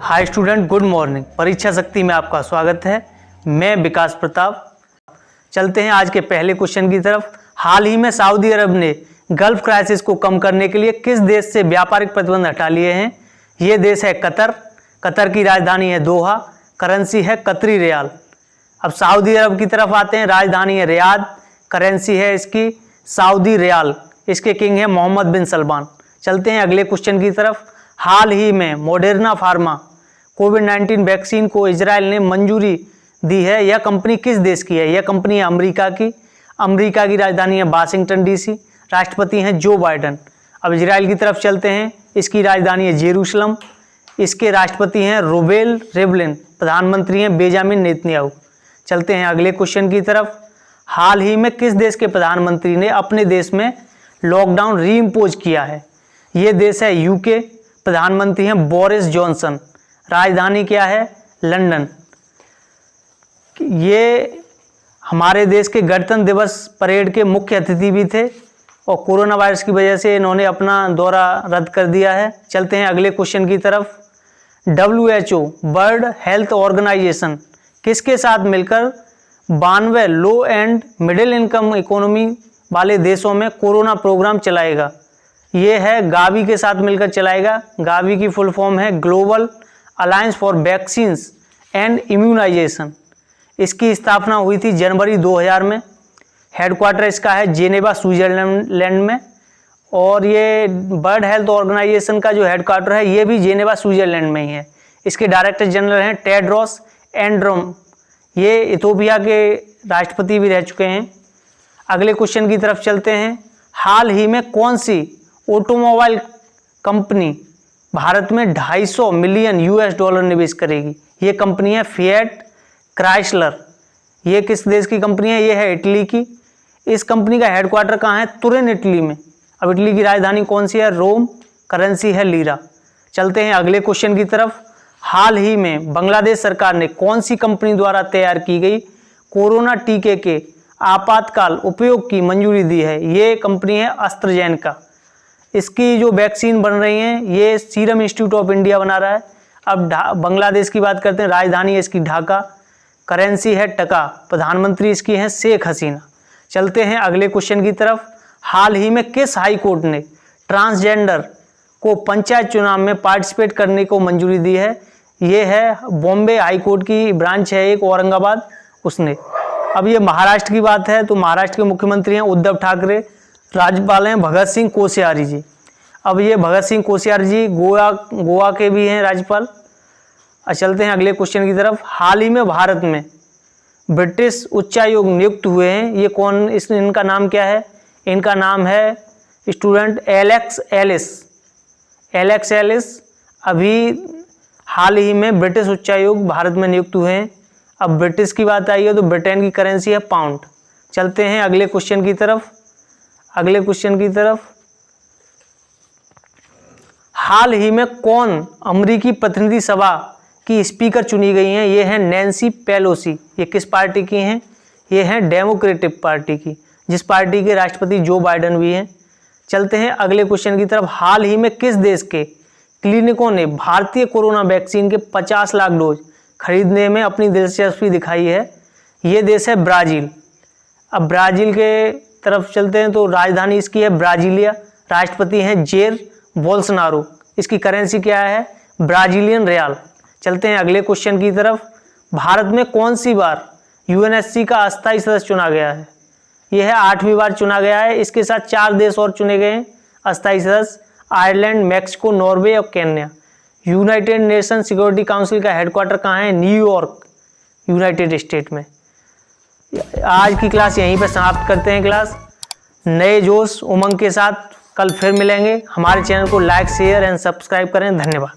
Hi student, good morning. परीक्षा शक्ति में आपका स्वागत है। मैं विकास प्रताप। चलते हैं आज के पहले क्वेश्चन की तरफ। हाल ही में सऊदी अरब ने गल्फ क्राइसिस को कम करने के लिए किस देश से व्यापारिक प्रतिबंध हटा लिए हैं? ये देश है कतर। कतर की राजधानी है दोहा। करेंसी है कतरी रियाल। अब सऊदी अरब की तरफ आते हैं। राजधानी है रियाद। करेंसी है इसकी सऊदी रियाल। इसके किंग है मोहम्मद बिन सलमान। चलते हैं अगले क्वेश्चन की तरफ। हाल ही में मॉडर्ना फार्मा कोविड-19 वैक्सीन को इजराइल ने मंजूरी दी है। यह कंपनी किस देश की है? यह कंपनी है अमेरिका की। अमेरिका की राजधानी है वाशिंगटन डीसी। राष्ट्रपति हैं जो बाइडन। अब इजराइल की तरफ चलते हैं। इसकी राजधानी है जेरूशलम। इसके राष्ट्रपति हैं रूबेन रिवलिन। प्रधानमंत्री हैं बेंजामिन नेतन्याहू। चलते हैं अगले क्वेश्चन की तरफ। हाल ही में किस देश के प्रधानमंत्री ने अपने देश में लॉकडाउन रीइम्पोज किया है? ये देश है यूके। प्रधानमंत्री हैं बोरिस जॉनसन। राजधानी क्या है? लंदन। ये हमारे देश के गणतंत्र दिवस परेड के मुख्य अतिथि भी थे और कोरोना वायरस की वजह से इन्होंने अपना दौरा रद्द कर दिया है। चलते हैं अगले क्वेश्चन की तरफ। WHO वर्ल्ड हेल्थ ऑर्गेनाइजेशन किसके साथ मिलकर 92 लो एंड मिडिल इनकम इकोनॉमी वाले देशों में कोरोना प्रोग्राम चलाएगा? ये है गावी के साथ मिलकर चलाएगा। गावी की फुल फॉर्म है Global Alliance for Vaccines and Immunization. इसकी स्थापना हुई थी जनवरी 2000 में। हेडक्वार्टर इसका है जेनेवा स्विट्जरलैंड में। और ये वर्ल्ड हेल्थ ऑर्गेनाइजेशन का जो हेडक्वार्टर है ये भी जेनेवा स्विट्जरलैंड में ही है। इसके डायरेक्टर जनरल हैं टेड्रोस एड्नोम। ये इथोपिया के राष्ट्रपति भी रह चुके हैं। अगले क्वेश्चन की तरफ चलते हैं। हाल ही में कौन सी ऑटोमोबाइल कंपनी भारत में $250 मिलियन निवेश करेगी? ये कंपनी है फिएट क्राइसलर। ये किस देश की कंपनी है? ये है इटली की। इस कंपनी का हेडक्वार्टर कहाँ है? तुरिन, इटली में। अब इटली की राजधानी कौन सी है? रोम। करेंसी है लीरा। चलते हैं अगले क्वेश्चन की तरफ। हाल ही में बांग्लादेश सरकार ने कौन सी कंपनी द्वारा तैयार की गई कोरोना टीके के आपातकाल उपयोग की मंजूरी दी है? ये कंपनी है एस्ट्राजेनेका। इसकी जो वैक्सीन बन रही हैं ये सीरम इंस्टीट्यूट ऑफ इंडिया बना रहा है। अब बांग्लादेश की बात करते हैं। राजधानी है इसकी ढाका। करेंसी है टका। प्रधानमंत्री इसकी हैं शेख हसीना। चलते हैं अगले क्वेश्चन की तरफ। हाल ही में किस हाई कोर्ट ने ट्रांसजेंडर को पंचायत चुनाव में पार्टिसिपेट करने को मंजूरी दी है? ये है बॉम्बे हाई कोर्ट की ब्रांच है एक, औरंगाबाद, उसने। अब ये महाराष्ट्र की बात है तो महाराष्ट्र के मुख्यमंत्री हैं उद्धव ठाकरे। राज्यपाल हैं भगत सिंह कोश्यारी जी। अब ये भगत सिंह कोश्यारी जी गोवा के भी हैं राज्यपाल। चलते हैं अगले क्वेश्चन की तरफ। हाल ही में भारत में ब्रिटिश उच्चायोग नियुक्त हुए हैं। ये कौन? इनका नाम क्या है? इनका नाम है student Alex Ellis. Alex Ellis अभी हाल ही में ब्रिटिश उच्चायोग भारत में नियुक्त हुए हैं। अब ब्रिटिश की बात आई है तो ब्रिटेन की करेंसी है पाउंड। चलते हैं अगले क्वेश्चन की तरफ। अगले क्वेश्चन की तरफ। हाल ही में कौन अमेरिकी प्रतिनिधि सभा की स्पीकर चुनी गई हैं? ये हैं नैन्सी पेलोसी। ये किस पार्टी की हैं? ये हैं डेमोक्रेटिक पार्टी की, जिस पार्टी के राष्ट्रपति जो बाइडन भी हैं। चलते हैं अगले क्वेश्चन की तरफ। हाल ही में किस देश के क्लिनिकों ने भारतीय कोरोना वैक्सीन के 50 लाख डोज खरीदने में अपनी दिलचस्पी दिखाई है? ये देश है ब्राज़ील। अब ब्राज़ील के तरफ चलते हैं तो राजधानी इसकी है ब्राजीलिया। राष्ट्रपति हैं जेर बोल्सोनारो। इसकी करेंसी क्या है? ब्राजीलियन रियाल। चलते हैं अगले क्वेश्चन की तरफ। भारत में कौन सी बार यूएनएससी का अस्थायी सदस्य चुना गया है? यह है 8वीं बार चुना गया है। इसके साथ 4 देश और चुने गए हैं अस्थायी सदस्य: आयरलैंड, मैक्सिको, नॉर्वे और Kenya. United nation security council का हेडक्वार्टर कहाँ है? न्यूयॉर्क, यूनाइटेड स्टेट में। आज की क्लास यहीं पर समाप्त करते हैं। क्लास नए जोश उमंग के साथ कल फिर मिलेंगे। हमारे चैनल को लाइक, शेयर एंड सब्सक्राइब करें। धन्यवाद।